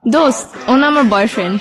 দোস্ত ও না আমার বয়ফ্রেন্ড।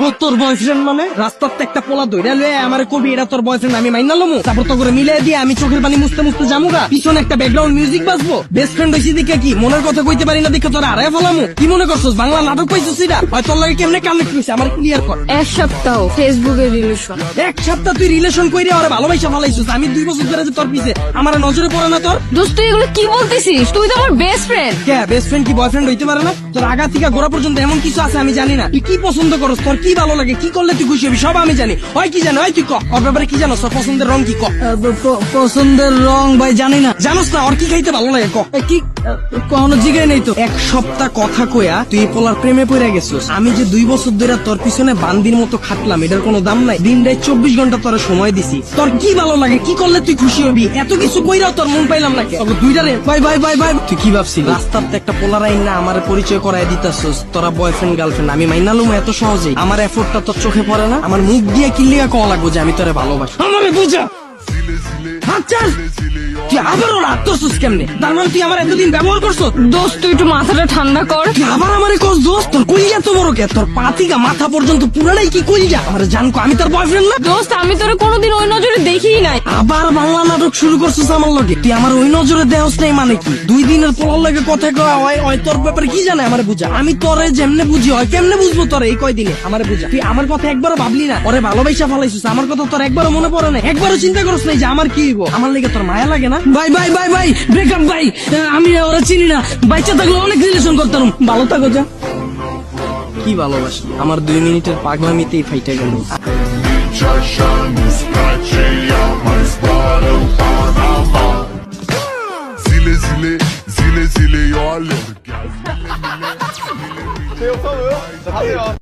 ও তোর বয়ফ্রেন্ড মানে? রাস্তাতে একটা পোলা দইরা লয়ে আমার কবি এটা তোর বয়ফ্রেন্ড, আমি মাইনা লমু? তারপর তো করে মিলাই দিয়ে আমি চোখের পানি মুছতে মুছতে জামুগা, পিছনে একটা ব্যাকগ্রাউন্ড মিউজিক বাজবো। বেস্ট ফ্রেন্ড হইছি দেখে কি মনের কথা কইতে পারি না দেখে তোর আড়াই ফেলামু? কি মনে করছস বাংলা নাটক পাইছিস? এটা হয় তোর লাগে কেমনে কানেক্ট হইছে আমার ক্লিয়ার কর। এক সপ্তাহ ফেসবুকে রিলেশন। এক সপ্তাহ তুই রিলেশন কইরে ওরে ভালোবাসা ফেলাইছিস, আমি 2 বছর ধরে যে তোর পিছে আমার নজরে পড়ে না তোর? দোস্ত তুই এগুলো কি বলতেছিস? তুই তো আমার বেস্ট ফ্রেন্ড। কে বেস্ট ফ্রেন্ড কি বয়ফ্রেন্ড হইতে পারে না? তোর আগা থেকে গোড়া পর্যন্ত এমন কিছু আছে আমি জানি না। তুই কি পছন্দ করস, তোর কি ভালো লাগে, কি করলে তুই খুশি হবি সব আমি জানি। হয় কি জানো, হয় তুই ক ওর ব্যাপারে কি জানো? তোর পছন্দের রং কি ক? পছন্দের রং ভাই জানি না। জানোস না ওর কি খাইতে ভালো লাগে ক? কি কখনো জিগাই নাই তো। এক সপ্তাহ কথা কইয়া তুই এই পোলার প্রেমে পড়ে গেছিস। আমি যে 2 বছর ধরে তোর পিছনে বান্দির মতো খাটলাম, এটার কোনো দাম নাই? দিন রাত 24 ঘন্টা তোর সময় দিছি। তোর কি ভালো লাগে, কি করলে তুই খুশি হবি? এত কিছু কইরাও তোর মন পাইলাম না। দুইটারে ভাই ভাই ভাই ভাই তুই কি ভাবছিস? রাস্তাতে একটা পোলার আইন না আমার পরিচয় করাই দিতাছস তোরা বয়ফ্রেন্ড গার্লফ্রেন্ড, আমি মাইনা লুম এত সহজেই? আমার এফোর্টটা তোর চোখে পড়ে না? আমার মুখ দিয়ে কিলিয়া কওয়া লাগবো যে আমি তোরে ভালোবাসি? আমারে বুঝা আচ্ছা তুই আবারও রাগ করছিস কেমনে? তার মানে তুই আমার এতদিন ব্যবহার করছো? দোস্ত তুই একটু মাথাটা ঠান্ডা কর। তুই আবার আমারে কস দোস্ত? তোর কইয়া তো বড় কে? তোর পাতিকা মাথা পর্যন্ত পুরাটাই কি কইয়া? আমার জানকো আমি তোর বয়ফ্রেন্ড না? দোস্ত আমি তোরে কোনোদিন ওই নজরে দেখিই নাই। আবার বাংলা নাটক শুরু করছিস আমার লগে? তুই আমার ওই নজরে দেহস নাই মানে কি? 2 দিনের পোলার লাগে কথা কওয়া হয় তোর ব্যাপারে কি জানে আমারে বুঝা? আমি তোরে যেমনে বুঝি হয় কেমনে বুঝবো তোরে এই কয়দিনে? আমারে বুঝা। তুই আমার কথা একবারও ভাবলি না? ওরে ভালোবাসা ফেলাইছিস, আমার কথা তোর একবারও মনে পড়ে না? একবারও চিন্তা করছ নাই যে আমার কি হইব? আমার লেগে তোর মায়া লাগে না? ভাই ভাই ভাই ভাই ব্রেকআপ ভাই, আমি ওরা চিনি না। বাচ্চা থাকলে অনেক রিলেশন করতাম। ভালো থাকো যা। কি ভালোবাসি? আমার 2 মিনিটের পাগলামিতেই ফাইটা গেল। Zile, zile, zile, zile, eu alerg.